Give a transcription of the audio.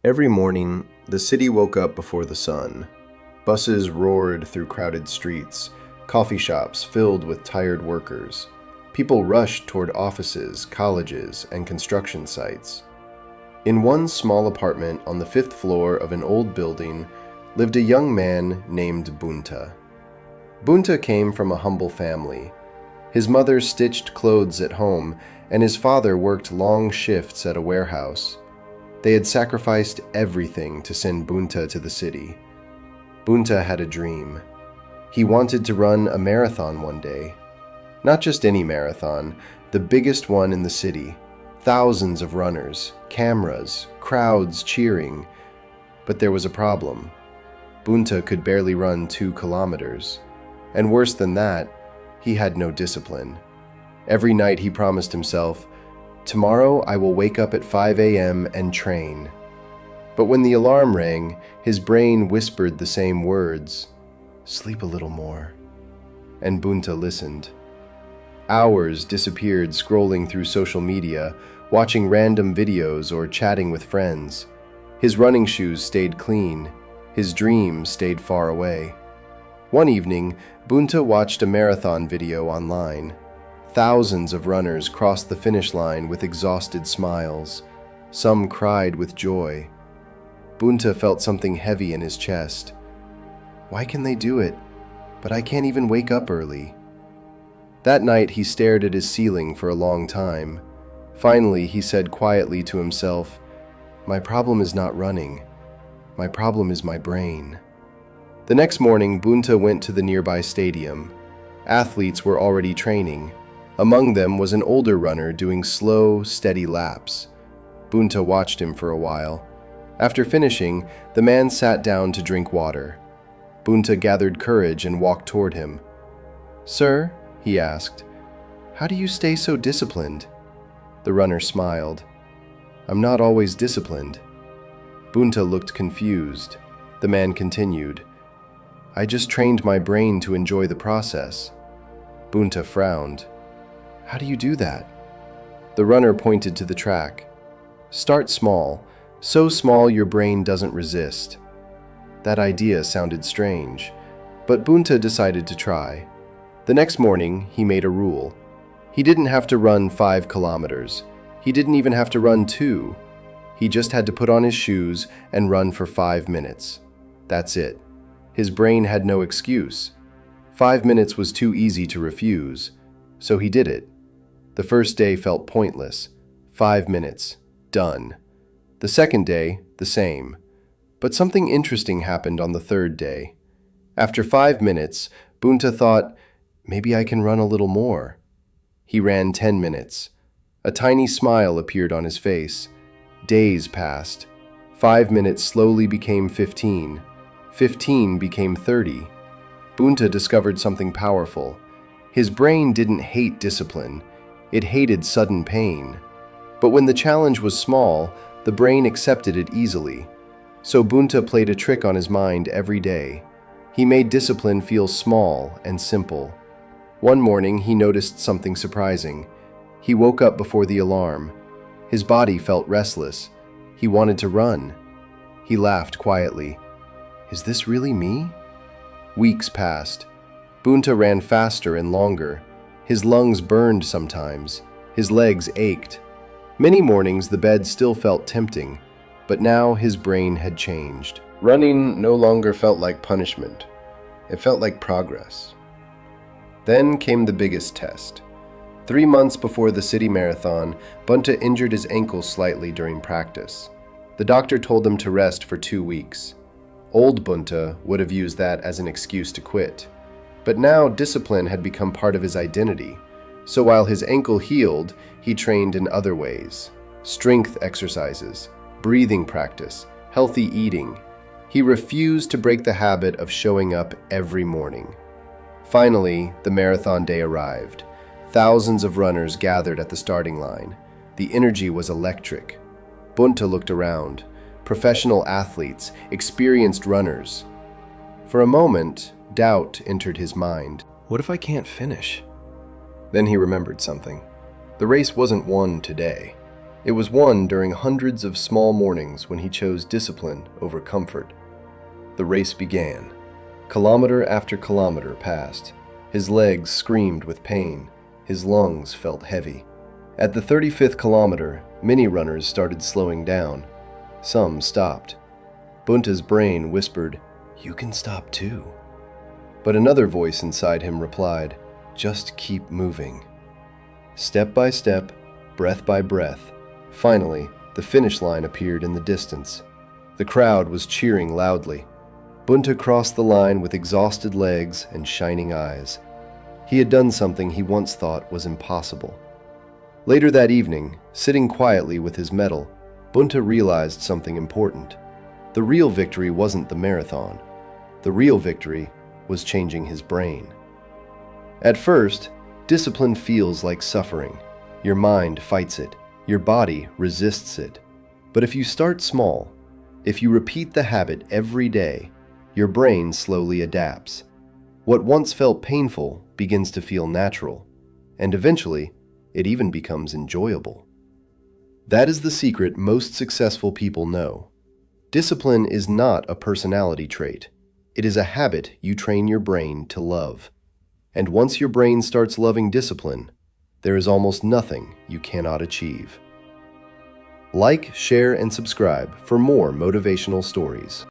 Every morning, the city woke up before the sun. Buses roared through crowded streets, coffee shops filled with tired workers. People rushed toward offices, colleges, and construction sites. In one small apartment on the fifth floor of an old building lived a young man named Bhunta. Bhunta came from a humble family. His mother stitched clothes at home, and his father worked long shifts at a warehouse. They had sacrificed everything to send Bhunta to the city. Bhunta had a dream. He wanted to run a marathon one day. Not just any marathon, the biggest one in the city. Thousands of runners, cameras, crowds cheering. But there was a problem. Bhunta could barely run 2 kilometers. And worse than that, he had no discipline. Every night he promised himself, "Tomorrow I will wake up at 5 a.m. and train." But when the alarm rang, his brain whispered the same words, "Sleep a little more." And Bhunta listened. Hours disappeared scrolling through social media, watching random videos or chatting with friends. His running shoes stayed clean. His dreams stayed far away. One evening, Bhunta watched a marathon video online. Thousands of runners crossed the finish line with exhausted smiles. Some cried with joy. Bhunta felt something heavy in his chest. Why can they do it? But I can't even wake up early. That night he stared at his ceiling for a long time. Finally, he said quietly to himself, "My problem is not running. My problem is my brain." The next morning, Bhunta went to the nearby stadium. Athletes were already training. Among them was an older runner doing slow, steady laps. Bhunta watched him for a while. After finishing, the man sat down to drink water. Bhunta gathered courage and walked toward him. "Sir," he asked, "how do you stay so disciplined?" The runner smiled. "I'm not always disciplined." Bhunta looked confused. The man continued, "I just trained my brain to enjoy the process." Bhunta frowned. "How do you do that?" The runner pointed to the track. "Start small, so small your brain doesn't resist." That idea sounded strange, but Bhunta decided to try. The next morning, he made a rule. He didn't have to run 5 kilometers. He didn't even have to run 2. He just had to put on his shoes and run for 5 minutes. That's it. His brain had no excuse. 5 minutes was too easy to refuse, so he did it. The first day felt pointless. 5 minutes. Done. The second day, the same. But something interesting happened on the third day. After 5 minutes, Bhunta thought, maybe I can run a little more. He ran 10 minutes. A tiny smile appeared on his face. Days passed. 5 minutes slowly became 15. 15 became 30. Bhunta discovered something powerful. His brain didn't hate discipline. It hated sudden pain. But when the challenge was small, the brain accepted it easily. So Bhunta played a trick on his mind every day. He made discipline feel small and simple. One morning, he noticed something surprising. He woke up before the alarm. His body felt restless. He wanted to run. He laughed quietly. "Is this really me?" Weeks passed. Bhunta ran faster and longer. His lungs burned sometimes. His legs ached. Many mornings the bed still felt tempting, but now his brain had changed. Running no longer felt like punishment. It felt like progress. Then came the biggest test. 3 months before the city marathon, Bhunta injured his ankle slightly during practice. The doctor told him to rest for 2 weeks. Old Bhunta would have used that as an excuse to quit. But now discipline had become part of his identity. So while his ankle healed, he trained in other ways. Strength exercises, breathing practice, healthy eating. He refused to break the habit of showing up every morning. Finally, the marathon day arrived. Thousands of runners gathered at the starting line. The energy was electric. Bhunta looked around. Professional athletes, experienced runners. For a moment, doubt entered his mind. What if I can't finish? Then he remembered something. The race wasn't won today. It was won during hundreds of small mornings when he chose discipline over comfort. The race began. Kilometer after kilometer passed. His legs screamed with pain. His lungs felt heavy. At the 35th kilometer, many runners started slowing down. Some stopped. Bhunta's brain whispered, "You can stop too." But another voice inside him replied, "Just keep moving." Step by step, breath by breath, finally, the finish line appeared in the distance. The crowd was cheering loudly. Bhunta crossed the line with exhausted legs and shining eyes. He had done something he once thought was impossible. Later that evening, sitting quietly with his medal, Bhunta realized something important. The real victory wasn't the marathon. The real victory was changing his brain. At first, discipline feels like suffering. Your mind fights it. Your body resists it. But if you start small, if you repeat the habit every day, your brain slowly adapts. What once felt painful begins to feel natural, and eventually, it even becomes enjoyable. That is the secret most successful people know. Discipline is not a personality trait. It is a habit you train your brain to love. And once your brain starts loving discipline, there is almost nothing you cannot achieve. Like, share, and subscribe for more motivational stories.